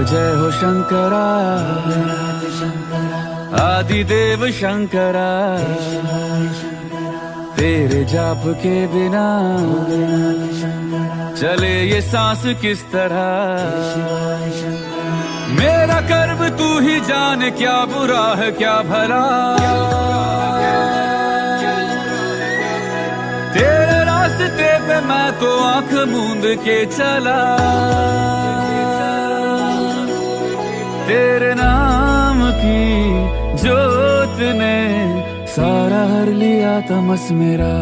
जय हो शंकरा, आदिदेव शंकरा। तेरे जाप के बिना चले ये सांस किस तरह। मेरा कर्म तू ही जाने, क्या बुरा है क्या भला। तेरे रास्ते पे मैं तो आंख मूंद के चला। तेरे नाम की जोत ने सारा हर लिया तमस मेरा।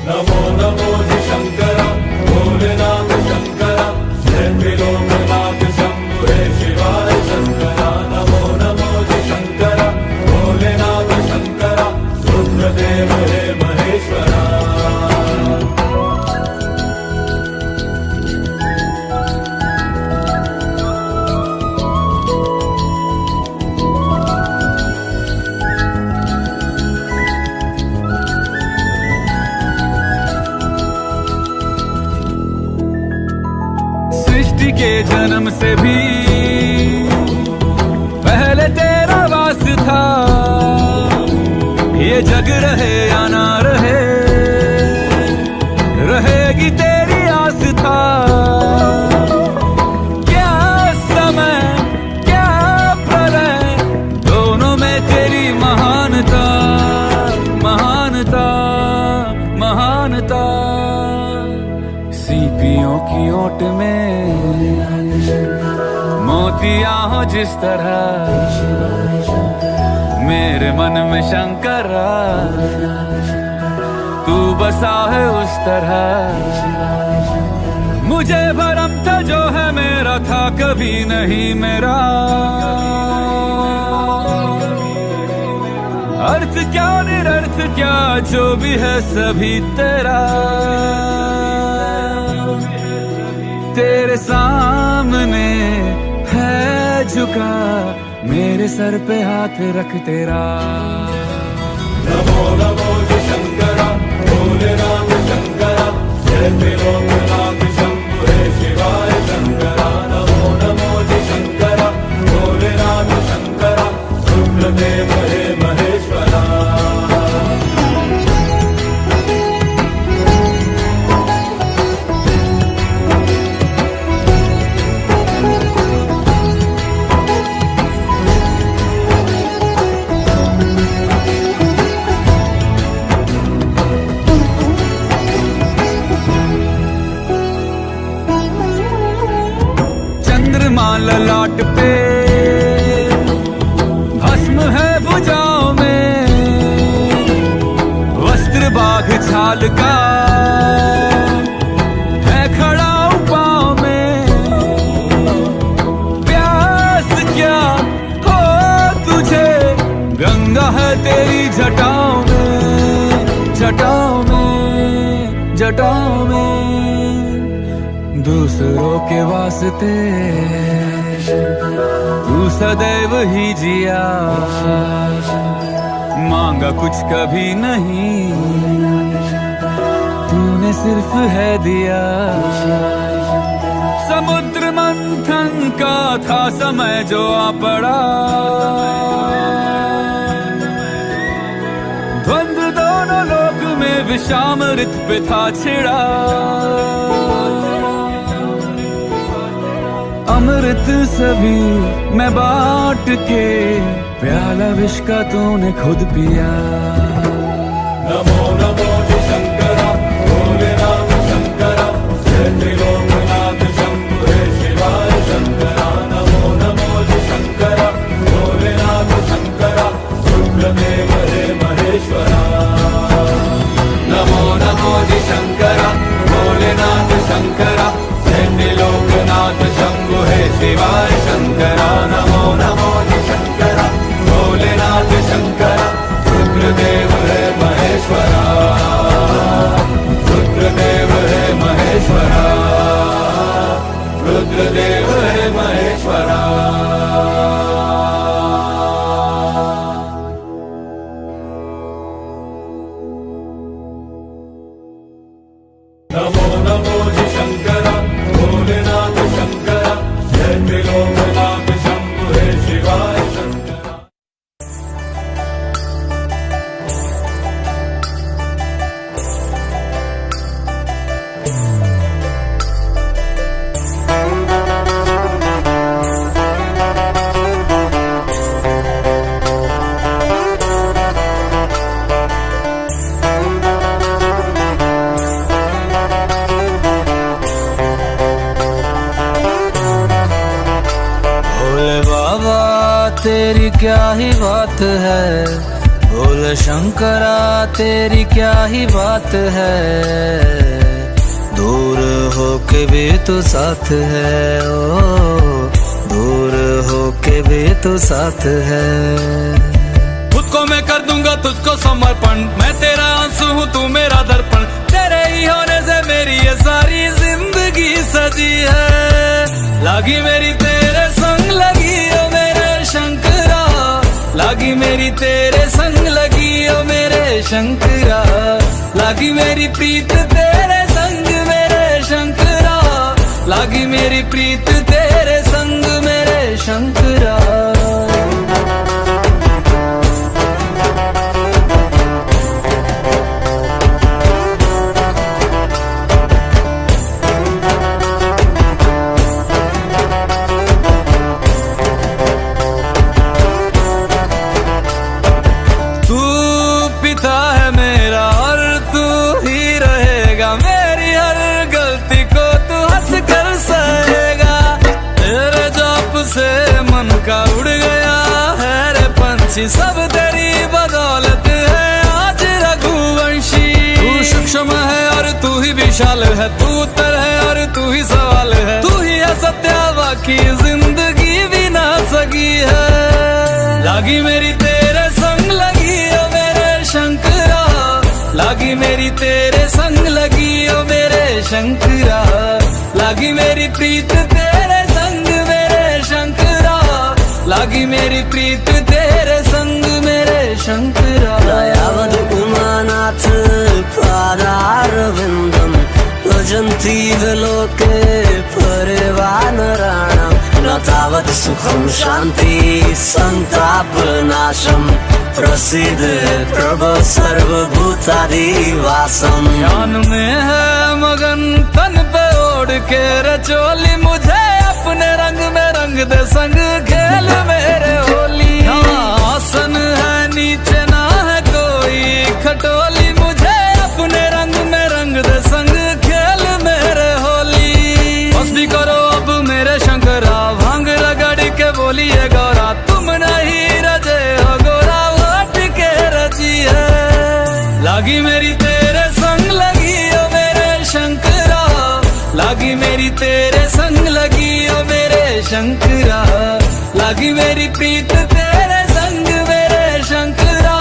नमो नमो जी शंकरा, भोलेनाथ शंकरा, जय त्रिलोकनाथ शंभु हे शिवाय शंकरा। नमो नमो जी शंकरा, भोलेनाथ शंकरा, रुद्रदेव हे महेश्वरा। सृष्टि के जन्म से भी पहले तेरा वास था। ये जग रहे या ना रहे, रहेगी तेरी आस था। क्या समय क्या प्रलय, दोनों में तेरी महानता, महानता, महानता। सीपियों की ओट में मोतियां हो जिस तरह, मेरे मन में शंकरा तू बसा है उस तरह। मुझे भरम था जो है मेरा था कभी नहीं मेरा। अर्थ क्या निरर्थ क्या जो भी है सभी तेरा। तेरे सामने है झुका मेरे सर पे हाथ रख तेरा। नमो नमो जी शंकरा, भोलेनाथ शंकरा, जय त्रिलोकनाथ शंभु हे शिवाय शंकरा। नमो नमो जी शंकरा, भोलेनाथ शंकरा, रुद्रदेव हे महेश्वरा। ललाट पे भस्म है भुजाओं में, वस्त्र बाघ छाल का है खड़ा पाँव में। प्यास क्या हो तुझे, गंगा है तेरी जटाओं में, जटाओं में, जटाओं में। दूसरों के वास्ते तू सदैव ही जिया, मांगा कुछ कभी नहीं, तूने सिर्फ है दिया। समुद्र मंथन का था समय जो आ पड़ा, द्वंद्व दोनों लोक में विषामृत पे था छिड़ा। अमृत सभी मैं बांट के, प्याला विष का तूने खुद पिया। नमो नमो जी शंकरा, भोलेनाथ शंकरा, जय त्रिलोकनाथ शंभु हे शिवाय शंकरा। नमो नमो जी शंकरा, भोलेनाथ शंकरा, रुद्रदेव हे महेश्वरा। नमो नमो जी शंकरा, भोलेनाथ शंकरा, जय त्रिलोकनाथ शंभु हे शिवाय शंकरा। नमो नमो जी शंकरा, भोलेनाथ शंकरा, रुद्रदेव हे महेश्वरा। क्या ही बात है, बोल शंकरा तेरी क्या ही बात है, दूर होके भी तू साथ है, ओ दूर होके भी तू साथ है। खुद को मैं कर दूंगा तुझको समर्पण, मैं तेरा आंसू हूँ तू मेरा दर्पण, तेरे ही होने से मेरी ये सारी जिंदगी सजी है। लागी मेरी तेरे संग लगी ओ मेरे शंकरा, लागी मेरी तेरे संग लगी ओ मेरे शंकरा, लागी मेरी प्रीत तेरे संग मेरे शंकरा, लागी मेरी प्रीत तेरे संग मेरे शंकरा। उड़ गया है रे पंछी, सब तेरी बदौलत है आज रघुवंशी। तू सूक्ष्म है और तू ही विशाल है, तू उत्तर है और तू ही सवाल है, तू ही है सत्य बाकी जिंदगी भी ना सकी है। लागी मेरी तेरे संग लगी ओ मेरे शंकरा, लागी मेरी तेरे संग लगी ओ मेरे शंकरा, लागी मेरी प्रीत तेरे संग मेरे शंकरा, लागी मेरी प्रीत तेरे संग मेरे शंकरा। दयावद उमानाथ पादारविन्दं भजन्ति लोके परिवानराणां, न तावत् सुखं शान्ति संतापनाशं, प्रसीद प्रभो सर्वभूतादिवासम्। ध्यान में है मगन तन पे ओढ़ के रचोली, मुझे अपने रंग में रंग दे संग खेल मेरे होली। आसन है नीचे ना है कोई खटोली, मुझे अपने रंग में रंग दे संग खेल मेरे होली। मस्ती करो अब मेरे शंकरा, भांग रगड़ के बोलिए गौरा, तुम नहीं रजे हो गोरा वाट के रची है। लागी मेरी तेरे संग लगी ओ मेरे शंकरा, लागी मेरी तेरे संग लगी ओ मेरे शंकरा, लागी मेरी प्रीत तेरे संग मेरे शंकरा,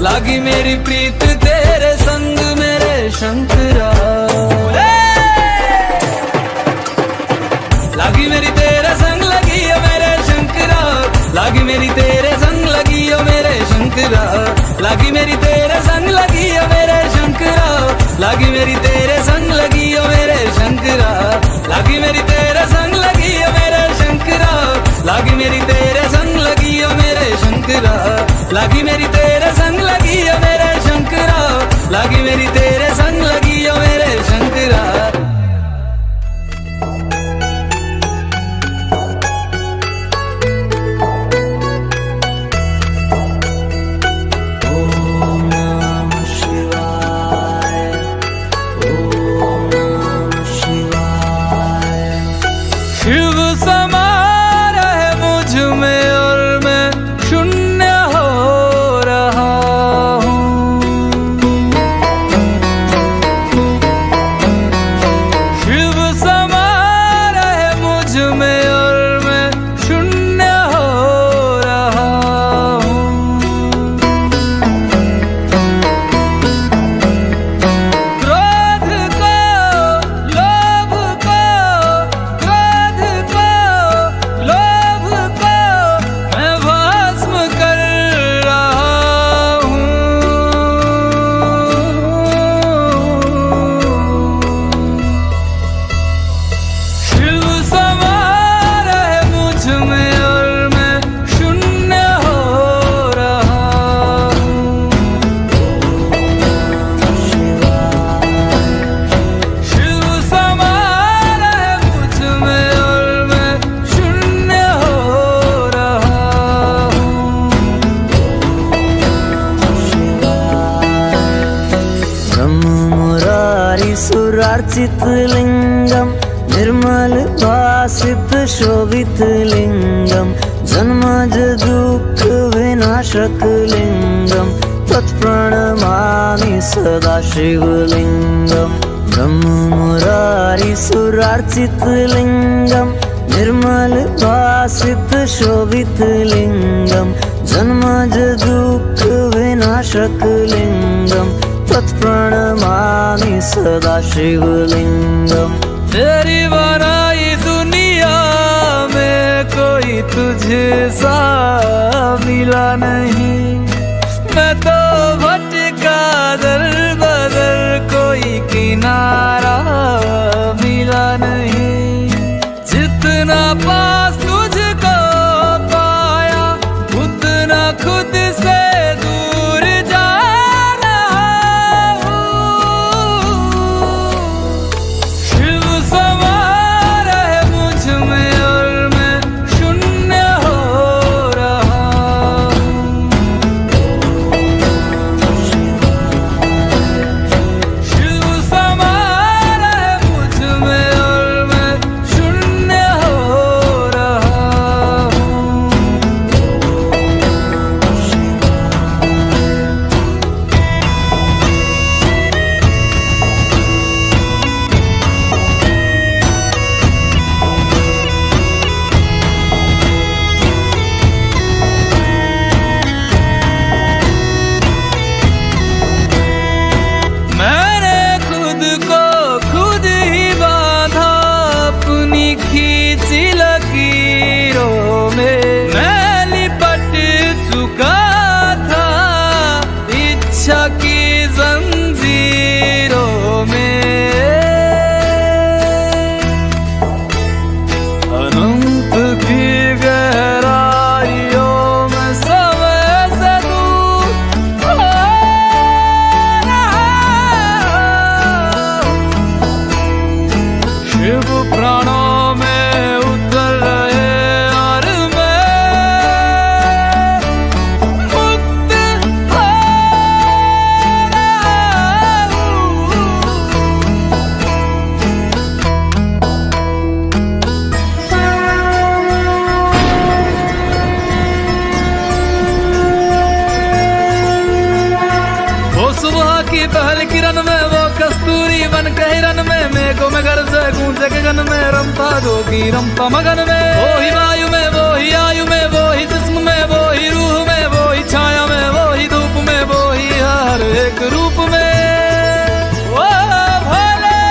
लागी मेरी प्रीत तेरे संग मेरे शंकरा। लागी मेरी तेरे संग लगी ओ मेरे शंकरा, लागी मेरी तेरे संग लगी ओ मेरे शंकरा, लागी मेरी तेरे संग लगी ओ मेरे शंकरा, लागी मेरी तेरे संग लगी ओ मेरे शंकरा, लागी मेरी तेरे संग लगी ओ मेरे शंकरा, लागी मेरी तेरे संग लगी ओ मेरे शंकरा, लागी मेरी तेरे संग लगी ओ मेरे शंकरा, लागी मेरी तेरे संग लगी ओ मेरे शंकरा। शिव समा रहे मुझ में और मैं शून्य हो रहा हूँ, शिव समा रहे मुझ में और मैं शून्य हो रहा हूँ। क्रोध को लोभ को, क्रोध को लोभ को मैं भस्म कर रहा हूँ। शिव समा रहे मुझ में और मैं शून्य हो रहा हूँ। शिव समा रहे मुझ में और मैं शून्य हो रहा हूँ। ब्रह्म मुरारी सुरार्चित लिंगम, निर्मल भासित शोभित लिंगम, जन्मज दुःख विनाशकलिङ्गं तत्प्रणमामि सदा शिवलिङ्गं ब्रह्ममुरारिसुरार्चितलिङ्गं निर्मलभासित शोभितलिङ्गं जन्मज दुःख विनाशकलिङ्गं तत्प्रणमामि सदा शिवलिङ्गम्। तेरी बनाई दुनिया में कोई तुझे सा मिला नहीं, मैं तो भटका दर बदर कोई किनारा मिला नहीं। जितना पास तुझको पाया उतना खुद से दूर जा रहा हूँ। शिव समा रहे मुझ में और मैं शून्य हो रहा हूँ। शिव समा रहे मुझ में और मैं शून्य हो रहा हूँ। मैंने खुद को खुद ही बांधा अपनी खींची लकीरों में, मैं लिपट चुका था इच्छा की जंजीरों में। अनंत की गहराइयों में समय से दूर हो रहा हूँ। शिव प्राणों में उतर रहे और मैं मुक्त हो रहा हूँ। वो सुबह की पहल किरण में, वो कस्तूरी बन के हिरन में, मेघों में घर से गूंजे गगन में, रमता जोगी रमता मगन में। वो ही वायु में, वो ही आयु में, वो ही जिस्म में, वो ही रूह में, वो ही छाया में, वो ही धूप में, वो ही हर एक रूप में। वो भोले,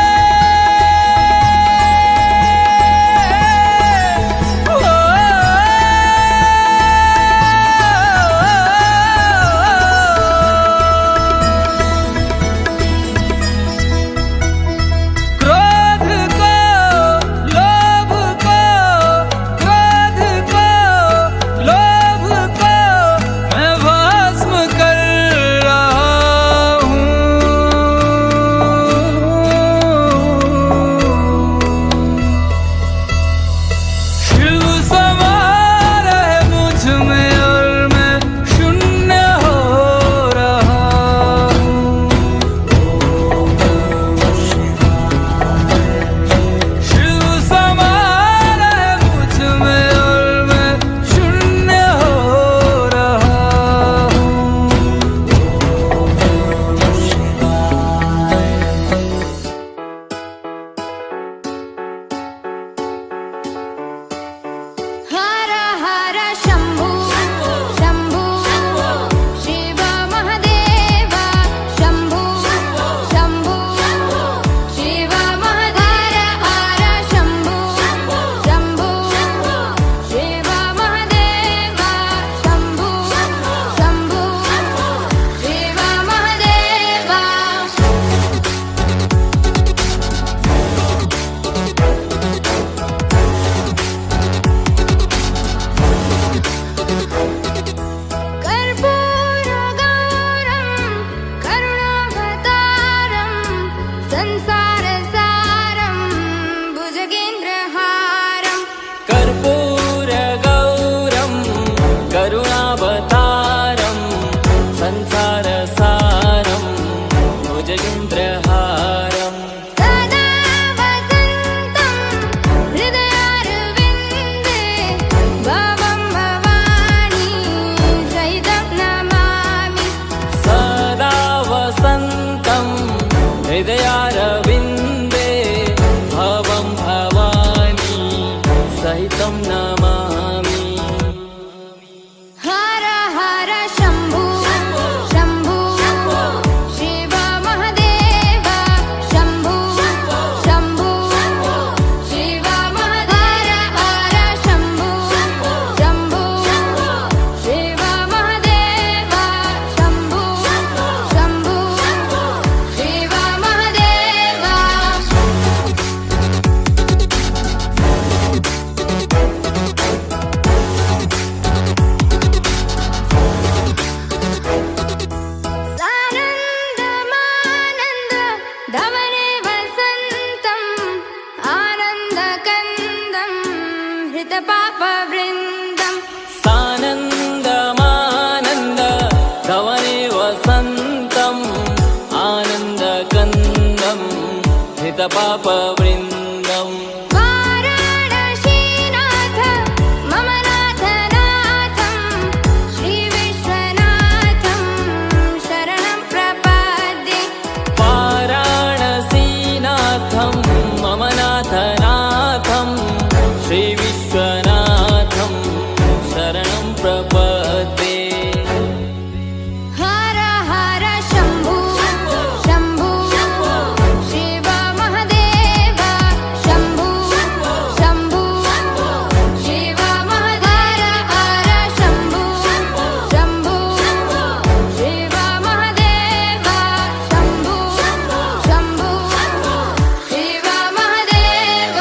क्रोध को, लोभ को, क्रोध को, लोभ को मैं भस्म कर रहा हूँ। शिव समा रहे मुझ में और मैं शून्य हो रहा हूँ। शिव समा रहे मुझ में और मैं शून्य हो रहा हूँ। हर हर शंभु शंभु शिव महादेव शंभु शंभु शिव महादेव। हर शंभु शंभु शिव महादेव शंभु शंभु शिव महादेव। कर्पूरगौरं करुणावतारं संसारसारं भुजगेन्द्रहारं। कर्पूरगौरं करुणावतारं संसारसारं भुजगेन्द्रहारम्। सदा वसन्तं हृदयारविन्दे भवं भव वसन्तम् आनन्दकन्दम् हितपापवृन्दम् वाराणसीनाथ मम नाथनाथं श्रीविश्वनाथं शरणं प्रपद्ये वाराणसीनाथं मम नाथनाथं श्रीविश्वनाथं शरणं प्रपद्ये हर हर शम्भो शम्भो शिव महदेव शम्भो शम्भो शिव महदेव हर शम्भो शम्भो शिव महदेव शम्भो शम्भो शिव महदेव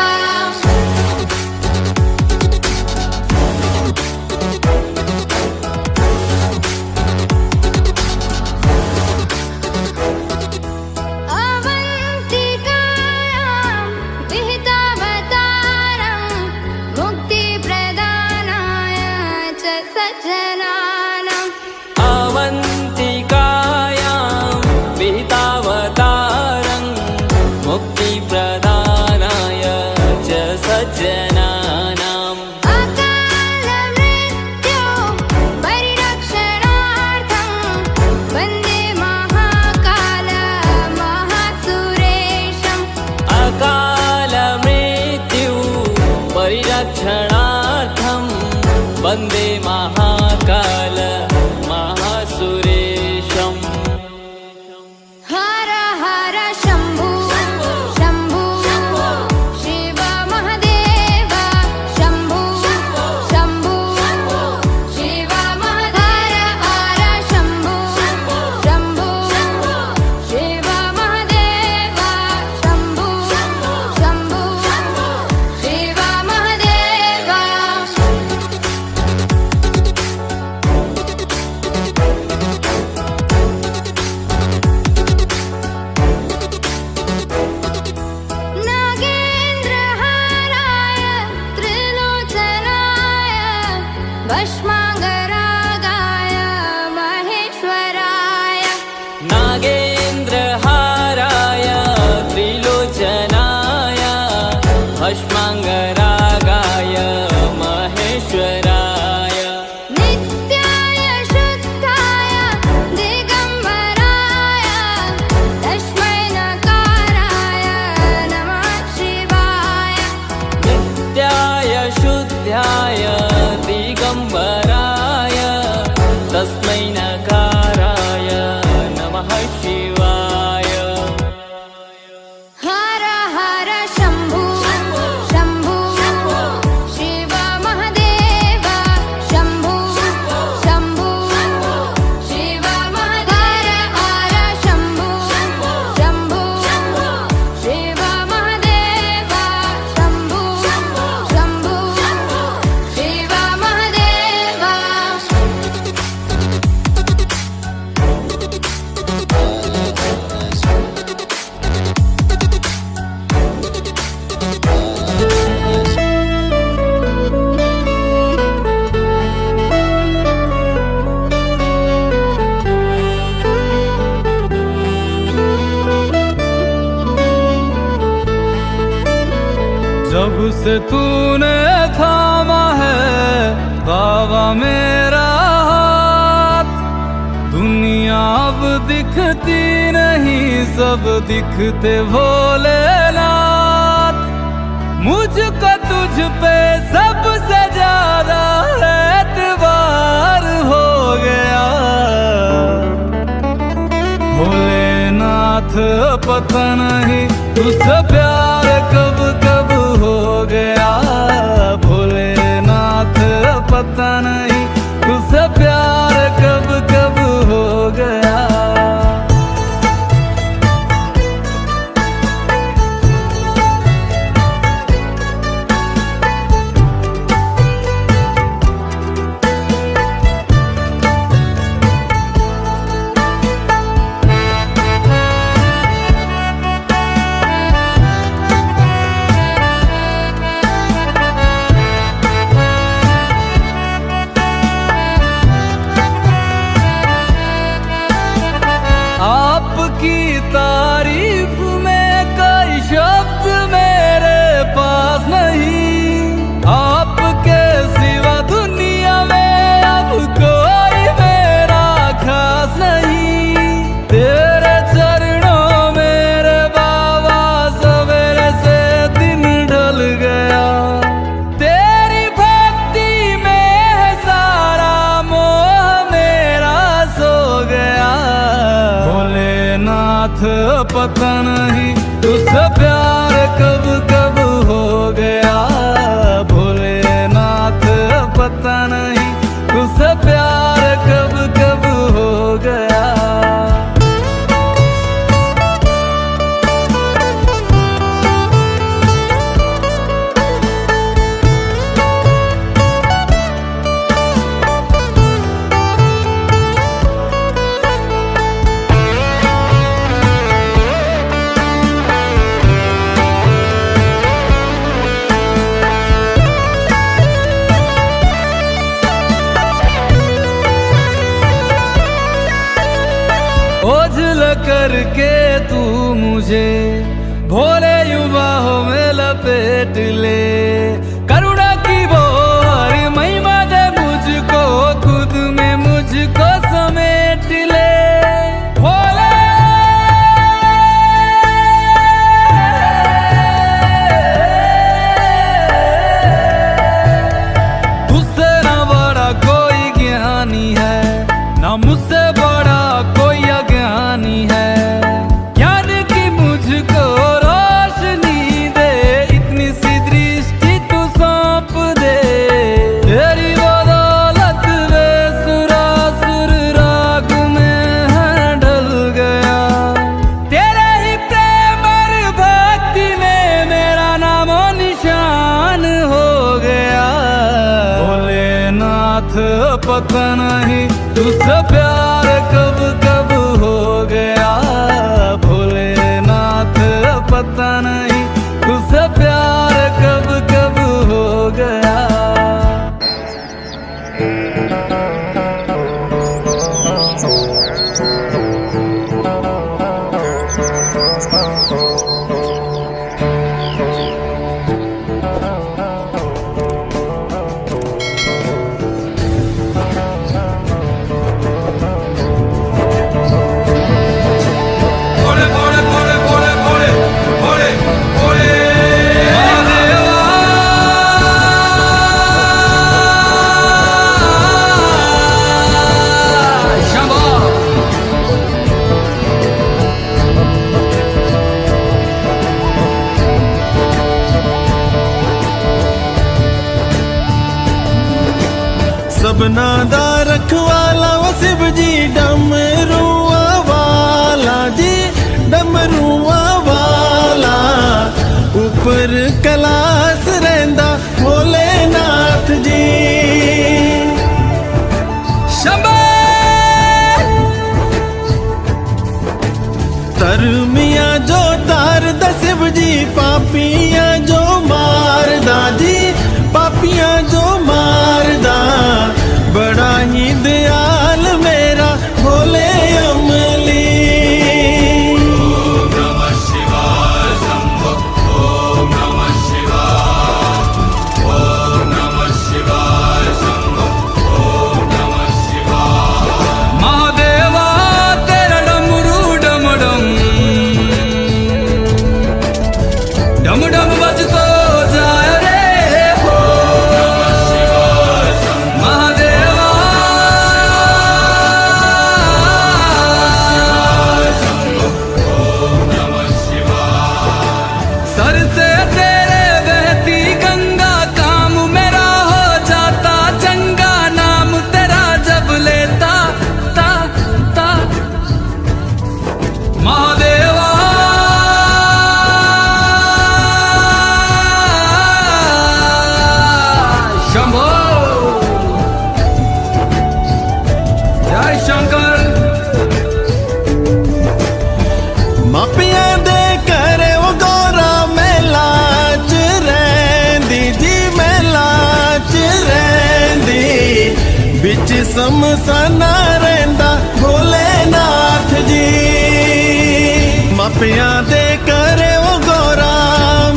अवन्तिकायां विहितावतारं मुक्तिप्रदानाय च सज्जनानाम् अवन्तिकायां विहितावतारं मुक्तिप्रदानाय च सज्जनानाम् अकालमृत्यो परिरक्षणार्थं वन्दे महाकाल महासुरेशम् अकालमृत्यु परिरक्षणार्थं वन्दे महाकाल महासुरेशम् हर हर शम्भो शम्भो शिव महदेव शम्भो शम्भो शिव महदेव हर शम्भो शम्भो शिव महदेव शम्भो शम्भो शिव महदेव नागेन्द्रहाराय त्रिलोचनाय भस्माङ्गरागाय महेश्वराय नागेन्द्रहाराय त्रिलोचनाय भस्माङ्गरागाय महेश्वराय नित्याय शुद्धाय दिगम्बराय तस्मै नकाराय नमः शिवाय नित्याय शुद्धाय दिगम्बराय तस्मै नकाराय नमः शिवाय हर हर शम्भो शम्भो शिव महदेव शम्भो शम्भो शिव महदेव हर शम्भो शम्भो शिव महदेव शम्भो शम्भो शिव महदेव जब से तूने थामा है बाबा मेरा हाथ, दुनिया अब दिखती नहीं सब दिखते भोलेनाथ। मुझको तुझ पे सबसे ज्यादा एतबार हो गया भोलेनाथ, पता नहीं तुझसे प्यार कब कब हो गया भोलेनाथ, पता नहीं तुझसे प्यार कब कब हो गया। आपकी तारीफ में कोई शब्द मेरे पास नहीं। आपके सिवा दुनिया में अब कोई मेरा खास नहीं। तेरे चरणों मेरे बाबा सवेरे से दिन ढल गया। तेरी भक्ति में है सारा मोह मेरा सो गया। भोलेनाथ पता नहीं तुझसे प्यार कब कब हो गया। भोलेनाथ पता नहीं तुझसे प्यार कब कब हो गया। ओझल करके तू मुझे भोले युवाओं में लपेट ले। करुणा की वो हर महिमा दे मुझको, खुद में मुझको समेट ले। भोले तुझसे ना बड़ा कोई ज्ञानी है, ना मुझसे बड़ा कोई अज्ञानी है। ज्ञान की मुझको रोशनी दे, इतनी सी दृष्टि तू सौंप दे। तेरी बदौलत वे सुरासुर राग में है ढल गया। तेरे ही प्रेम और भक्ति में मेरा नामो निशान हो गया। भोलेनाथ पता नहीं तुझसे प्यार कब कब हो गया। भोलेनाथ पता नहीं तुझसे प्यार कब कब हो गया। सबना दा रखवाला वो शिव जी डमरुआ वाला जी, डमरुआ वाला। ऊपर कैलाश रहिंदा भोलेनाथ जी। शंभो तरमिया जो तार दा शिव जी, पापिया जो मारदा जी, पापिया जो मारदा। बड़ा ही दयाल मेरा भोले अमली। महादेवा तेरा डमरू डम डम डम डम बजतो जाए रे हो। महादेवा सर से तेरे बहती गंगा, काम मेरा हो जाता चंगा। नाम तेरा जब लेता ता ता महादेवा। शंभो जय शंकर। मापिया दे करे वो गौरा मेला च रहिंदी जी, मेला च रहिंदी। बिच समसाना रहिंदा भोलेनाथ जी। मापियां दे करे वो गौरा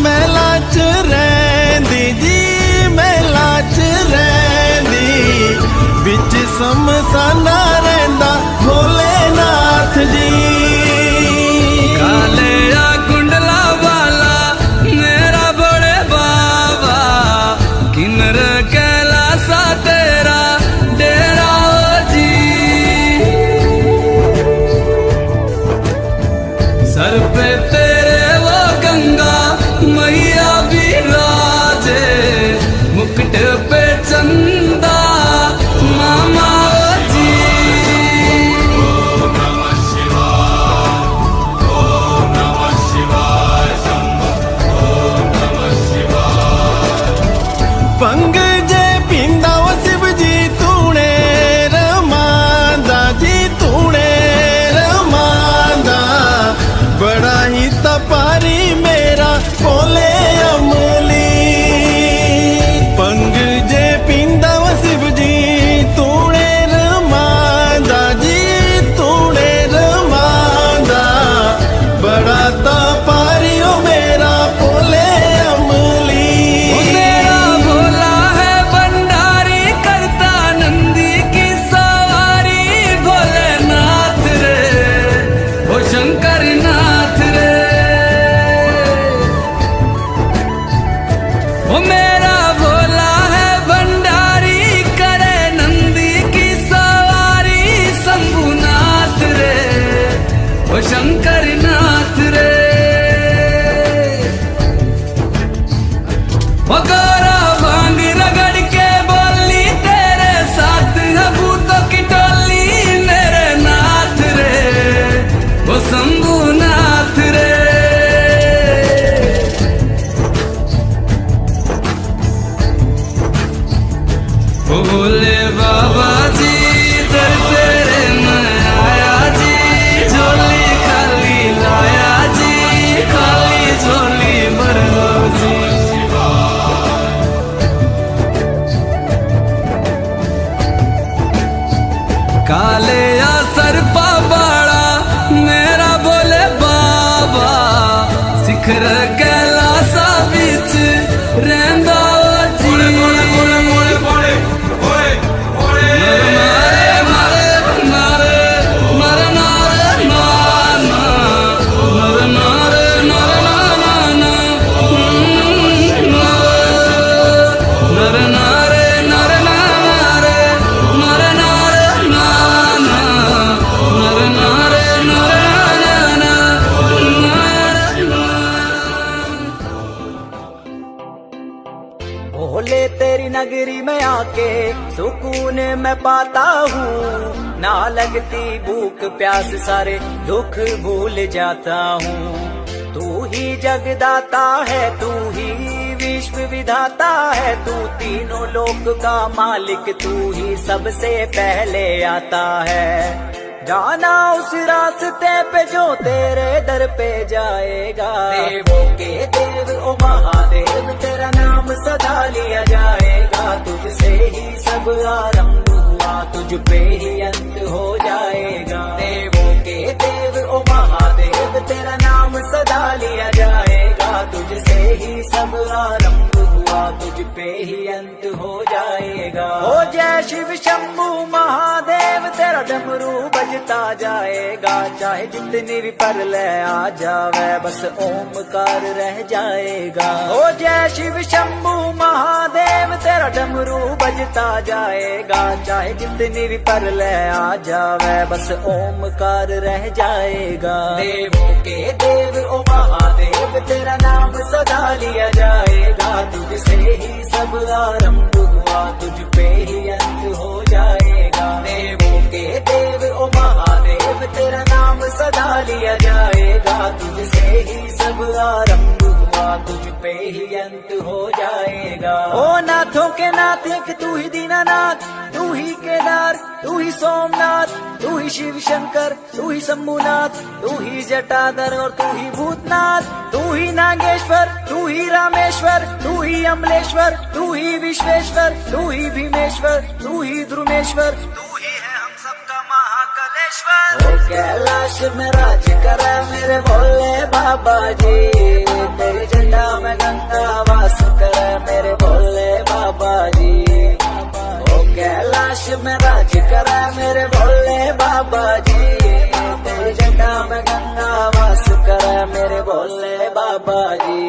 मेला च रैंदी जी मेला च रैंदी बिच समसाना रैंदा भोलेनाथ जी कालिया कुंडला वाला मेरा बड़े बाबा किन्नर कैलासा तेरा डेरा ओ जी सर पे तेरे वो गंगा मैया विराजे मुकुट पे चंदा मामा ओ जी पंग जे पिंदा वो शिव जी तूने रमांदा जी तूने रमांदा बड़ा ही तपारी मेरा बोले अमली पंग जे पिंदा वो शिव जी तूने रमांदा जी तूने रमांदा बड़ा तपारी ओ मेरा बोले अमली मेरा भोला है भंडारी करता नंदी की सवारी भोलेनाथ रे ओ शंकर नाथ रे ओ मेरा भोला है भंडारी करे नंदी की सवारी शंभुनाथ रे ओ शंकर नाथ रे गौरा भांग रगड़ के बोली तेरे साथ है भूतों की टोली मेरे नाथ रे वो शंभुनाथ रे ओ भोले बाबा जी दर तेरे मैं आया जी झोली खाली लाया जी खाली झोली भर लो जी काले या सरपा बाड़ा मेरा बोले बाबा शिखर कैलासा बिच रहंदा जी भोले तेरी नगरी में आके सुकून मैं पाता हूँ ना लगती भूख प्यास सारे दुख भूल जाता हूँ तू ही जगदाता है तू ही विश्व विधाता है तू तीनों लोक का मालिक तू ही सबसे पहले आता है जाना उस रास्ते पे जो तेरे दर पे जाएगा देवों के देव ओ महादेव तेरा नाम सदा लिया जाएगा तुझसे ही सब आरंभ हुआ तुझ पे ही अंत हो जाएगा देवों के देव ओ महादेव तेरा नाम सदा लिया जाएगा तुझसे ही सब आरंभ हुआ तुझ पे ही अंत हो जाएगा ओ जय शिव शंभू महादेव तेरा डमरू बजता जाएगा चाहे जितनी भी परलय आ जावे बस ओमकार रह जाएगा ओ जय शिव शंभू महादेव तेरा डमरू बजता जाएगा चाहे जितनी भी परलय आ जावे बस ओमकार रह जाएगा देवों के देव ओ महादेव तेरा नाम सदा लिया जाएगा तुझसे ही सब आरंभ हुआ तुझ पे ही अंत हो जाएगा देवों के देव ओ महादेव तेरा नाम सदा लिया जाएगा तुझसे ही सब आरंभ हुआ तुझ पे ही अंत हो जाएगा ओ नाथों के नाथ एक तू ही दीनानाथ तू ही केदार तू ही सोमनाथ तू ही शिव शंकर तू ही शंभुनाथ तू ही जटाधर और तू ही भूतनाथ तू ही नागेश्वर तू ही रामेश्वर तू ही अमलेश्वर तू ही विश्वेश्वर तू ही भीमेश्वर तू ही ध्रुमेश्वर तू ही है हम सबका महाकले ओ कैलाश में राज करे मेरे भोले बाबा जी, तेरी जटा में गंगा वास करे मेरे भोले बाबा जी। ओ कैलाश में राज करे मेरे भोले बाबा जी, तेरी जटा में गंगा वास करे मेरे भोले बाबा जी।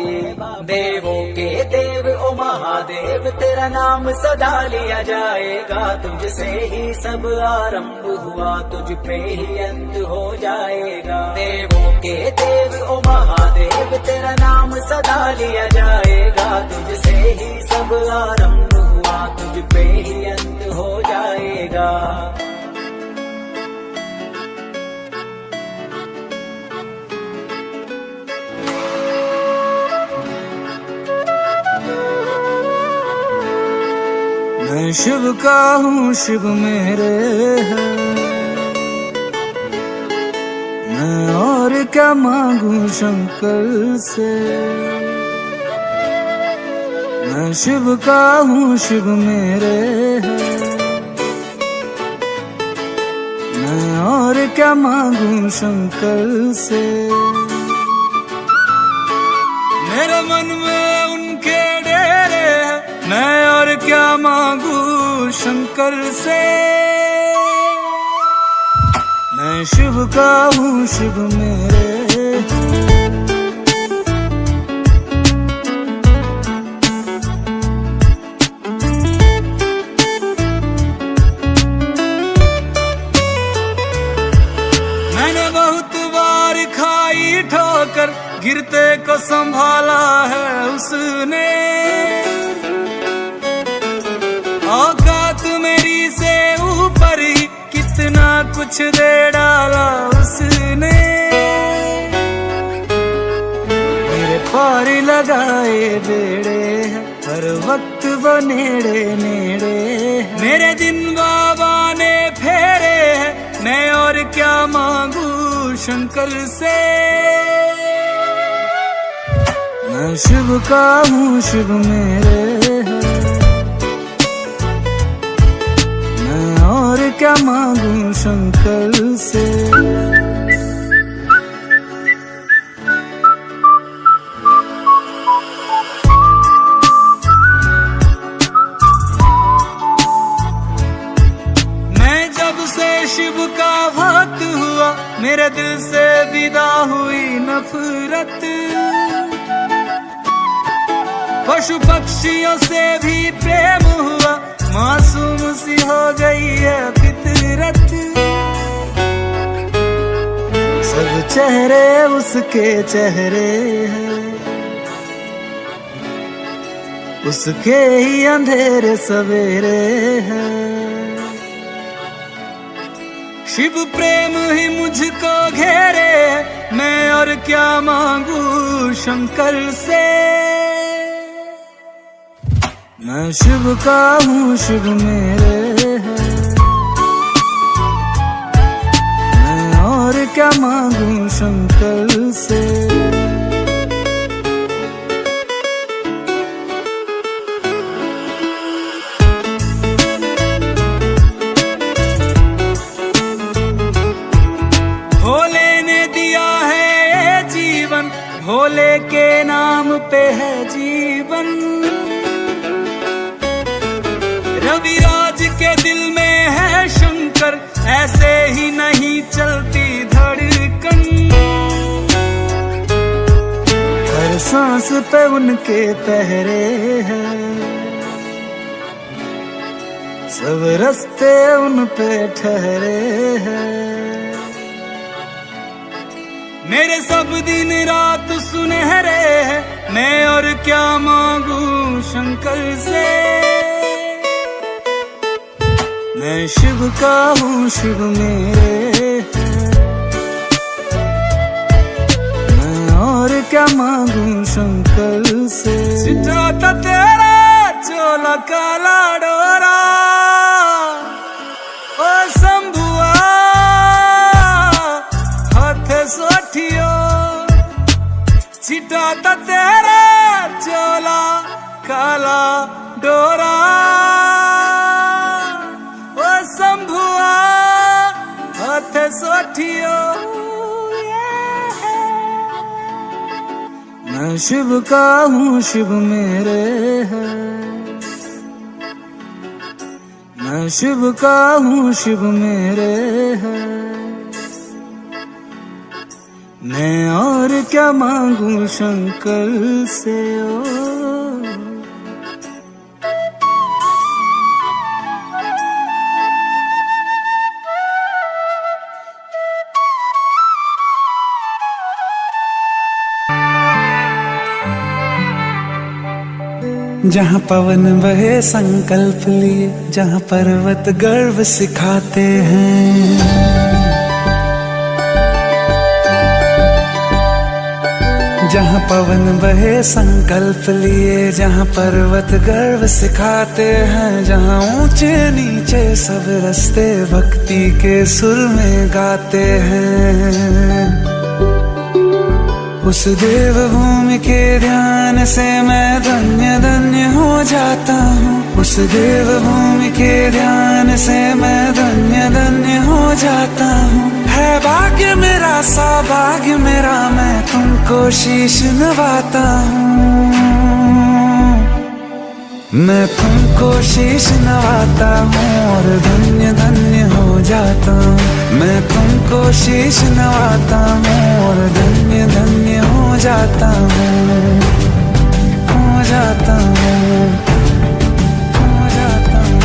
देवों के देव ओ महादेव, तेरा नाम सदा लिया जाएगा, तुझसे ही सब आरंभ हुआ, तुझ पे ही अंत हो जाएगा। देवों के देव ओ महादेव, तेरा नाम सदा लिया जाएगा, तुझसे ही सब आरंभ हुआ, तुझ पे ही अंत हो जाएगा। मैं शिव का हूँ शिव मेरे है, मैं और क्या मांगू शंकर से। मैं शिव का हूँ शिव मेरे है, मैं और क्या मांगू शंकर से। मेरे मन में उनके डेरे हैं, मैं और क्या मांगू शंकर से। मैं शिव का हूँ शिव मेरे, मैंने बहुत बार खाई ठोकर, गिरते को संभाला है उसने। औकात मेरी से ऊपर ही कितना कुछ दे डाला उसने। मेरे पार लगाए बेड़े हैं, हर वक्त वो नेड़े नेड़े। मेरे दिन बाबा ने फेरे हैं, मैं और क्या मांगू शंकर से। मैं शिव का हूँ शिव मेरे है, मैं और क्या मांगू शंकर से। मैं जब से शिव का भक्त हुआ, मेरे दिल से विदा हुई नफरत। पशु पक्षियों से भी प्रेम हुआ, मासूम सी हो गई है फितरत। सब चेहरे उसके चेहरे हैं, उसके ही अंधेरे सवेरे हैं। शिव प्रेम ही मुझको घेरे, मैं और क्या मांगू शंकर से। मैं शिव का हूँ शिव मेरे है, मैं और क्या मांगू शंकर से। भोले ने दिया है ये जीवन, भोले के नाम पे है जीवन। रविराज के दिल में है शंकर, ऐसे ही नहीं चलती धड़कन। हर सांस पे उनके पहरे हैं, सब रास्ते उन पे ठहरे हैं। मेरे सब दिन रात सुनहरे हैं, मैं और क्या मांगू शंकर से। मैं शिव का हूँ शिव मेरे है, मैं और क्या मांगू शंकर से। सिटाता तेरा चोला काला डोरा, ओ शंभुआ हाथ सोठियो। सिटाता तेरा चोला काला डोरा, शंभुआ हाथ मैं शिव का हूँ शिव मेरे है, मैं शिव का हूँ शिव मेरे है। मैं और क्या मांगू शंकर से ओ। जहाँ पवन बहे संकल्प लिए, जहाँ पर्वत गर्व सिखाते हैं, जहाँ पवन बहे संकल्प लिए, जहाँ पर्वत गर्व सिखाते हैं, जहाँ ऊंचे नीचे सब रास्ते भक्ति के सुर में गाते हैं। उस देव भूमि के ध्यान से मैं धन्य धन्य हो जाता हूँ, उस देव भूमि के ध्यान से मैं धन्य धन्य हो जाता हूँ। है भाग्य मेरा सौभाग्य मेरा, मैं तुमको शीश नवाता हूँ, मैं तुमको शीश नवाता हूँ और धन्य धन्य हो जाता हूँ। मैं तुमको शीश नवाता हूँ और धन्य धन्य हो जाता हूँ, हो जाता हूँ, हो जाता हूँ।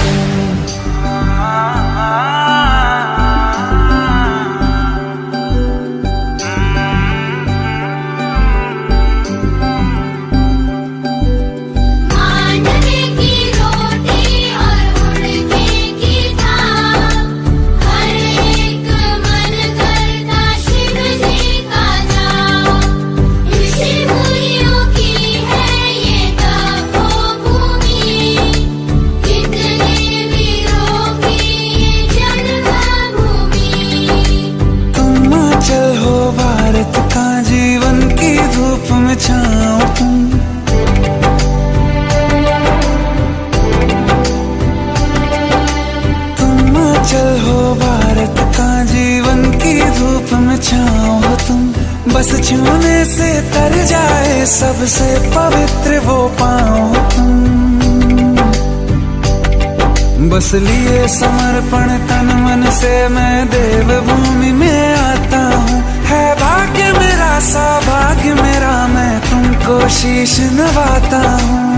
मांडवे की रोटी और उड़ने की थाप, हर एक मन करता शिव जी का जाप। ऋषि मुनियों की है ये तपोभूमि, कितने वीरों की ये जन्मभूमि। तुम चल हो भारत का जीवन की धूप में छाओ तुम, चल हो भारत का जीवन की धूप में छाओ हो तुम। बस छूने से तर जाए सबसे पवित्र वो पाओ हो तुम। बस लिए समर्पण तन मन से मैं देव भूमि में आता हूँ। है भाग्य मेरा सौभाग्य मेरा, मैं तुमको शीश नवाता हूँ,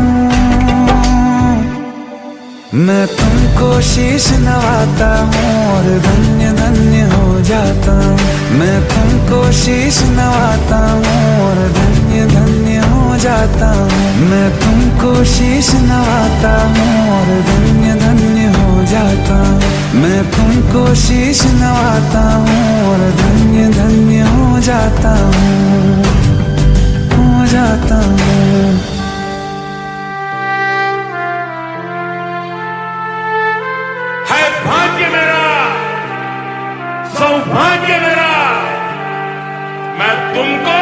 मैं तुमको शीश नवाता हूँ और धन्य धन्य हो जाता हूँ। मैं तुमको शीश नवाता हूँ और धन्य धन्य हो जाता हूँ। मैं तुमको शीश नवाता हूँ और धन्य धन्य हो जाता हूँ। मैं तुमको शीश नवाता हूँ और धन्य धन्य हो जाता हूँ, हो जाता हूँ। है भाग्य मेरा सौभाग्य मेरा, मैं तुमको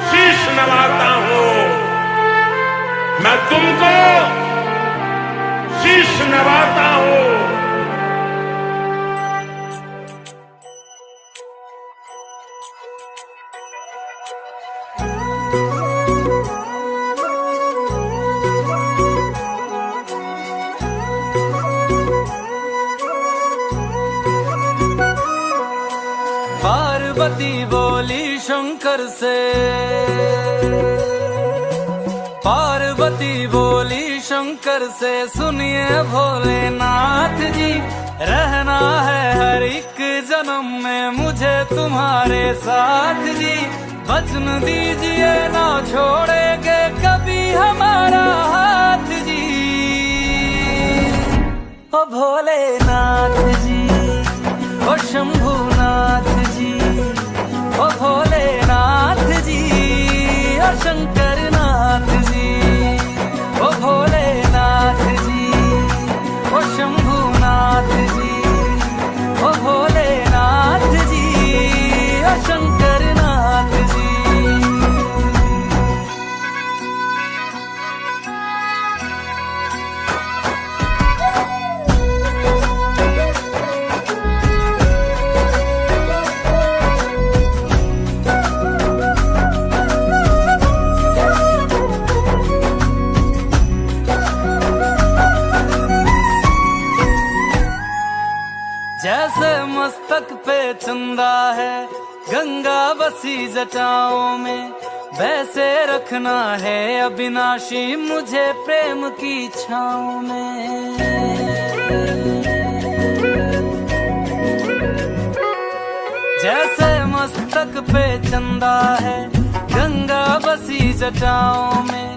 शीश नवाता हूँ, मैं तुमको शीश नवाता हूँ। पार्वती बोली शंकर से, पार्वती बोली शंकर से, सुनिए भोलेनाथ जी, रहना है हर एक जन्म में मुझे तुम्हारे साथ जी। वचन दीजिए ना छोड़ेंगे कभी हमारा हाथ जी। ओ भोलेनाथ जी, ओ शंभुनाथ जी, ओ भोलेनाथ जी, ओ शंकरनाथ जी, ओ भोलेनाथ जी, ओ शंभुनाथ जी, ओ भोलेनाथ जी, ओ शंकरनाथ जी। पे चंदा है, गंगा बसी जटाओं में, वैसे रखना है अविनाशी मुझे प्रेम की छाँव में। जैसे मस्तक पे चंदा है, गंगा बसी जटाओं में,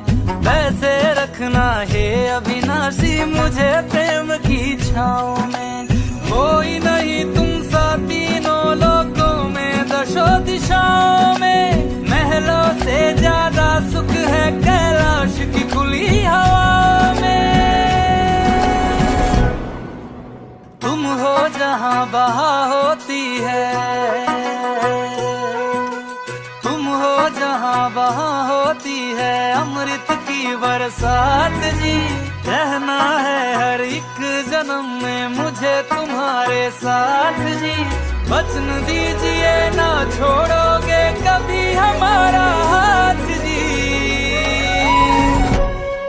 वैसे रखना है अविनाशी मुझे प्रेम की छाँव में। कोई नहीं तुम सा तीनों लोकों में, दशों दिशाओं में, महलों से ज्यादा सुख है कैलाश की खुली हवा में। तुम हो जहाँ बहा होती है, तुम हो जहाँ बहा होती है अमृत की बरसात जी। रहना है हर एक जन्म में मुझे तुम्हारे साथ जी। वचन दीजिए ना छोड़ोगे कभी हमारा हाथ जी।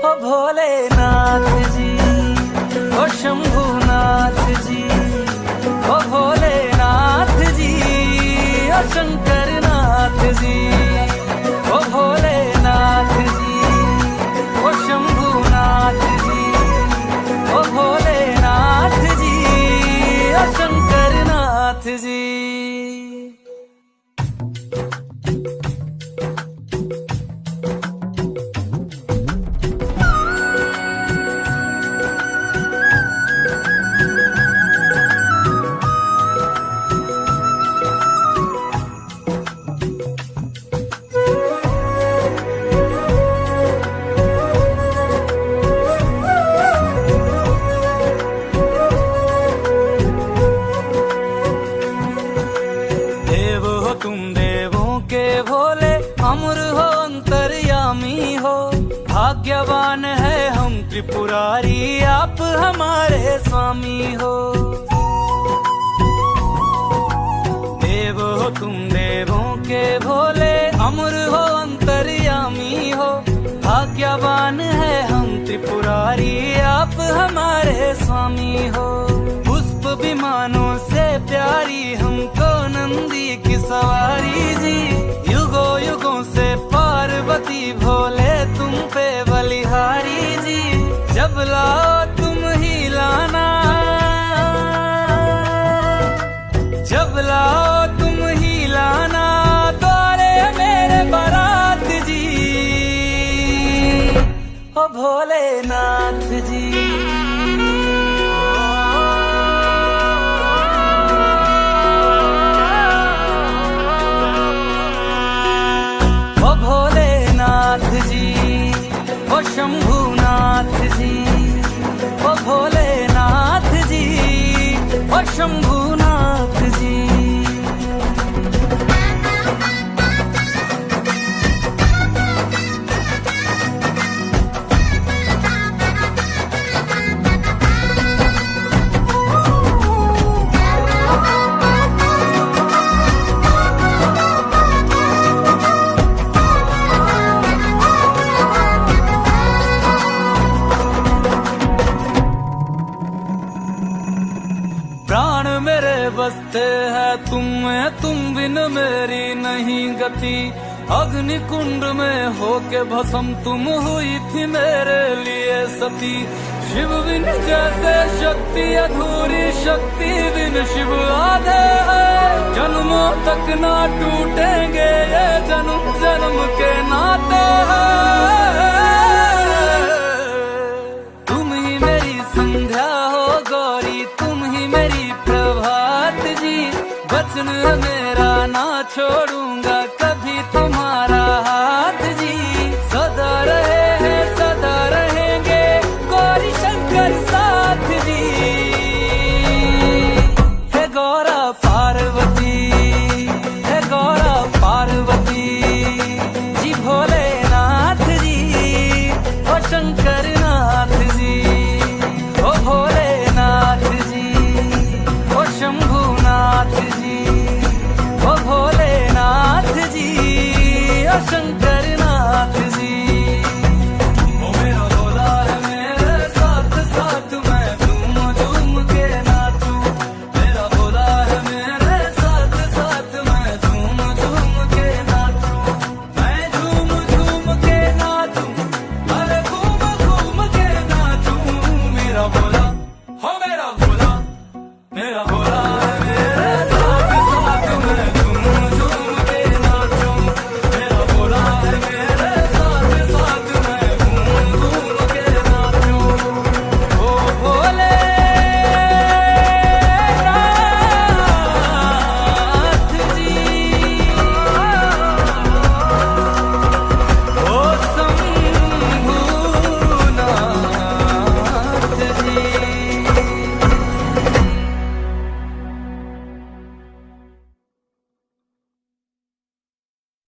ओ भोलेनाथ जी, ओ शंभुनाथ जी, ओ भोलेनाथ जी, ओ शंकरनाथ जी, ओ भोलेनाथ जी, ओ शंभुनाथ जी, ओ भोलेनाथ जी, ओ शंकरनाथ जी। भाग्यवान है हम त्रिपुरारी आप हमारे स्वामी हो। देव हो तुम देवों के भोले, अमर हो अंतर्यामी हो। भाग्यवान है हम त्रिपुरारी आप हमारे स्वामी हो। पुष्प विमानों से प्यारी हमको नंदी की सवारी जी। युगों युगों से पार्वती भोले तुम पे बलिहारी जी। जब लाओ तुम ही लाना, जब लाओ तुम ही लाना द्वारे मेरे बारात जी। ओ भोलेनाथ जी, ओ शंभुनाथ जी, ओ भोलेनाथ जी, ओ शंभुनाथ जी। प्राण मेरे बसते हैं तुम में, तुम बिन मेरी नहीं गति। अग्नि कुंड में होके भस्म तुम हुई थी मेरे लिए सती। शिव बिन जैसे शक्ति अधूरी, शक्ति बिन शिव आधे है। जन्मों तक ना टूटेंगे ये जन्म जन्म के नाते हैं। तुम ही मेरी संध्या हो गौरी, तुम ही मेरी प्रभात जी। वचन मेरा ना छोड़ूंगा कभी तुम्हारा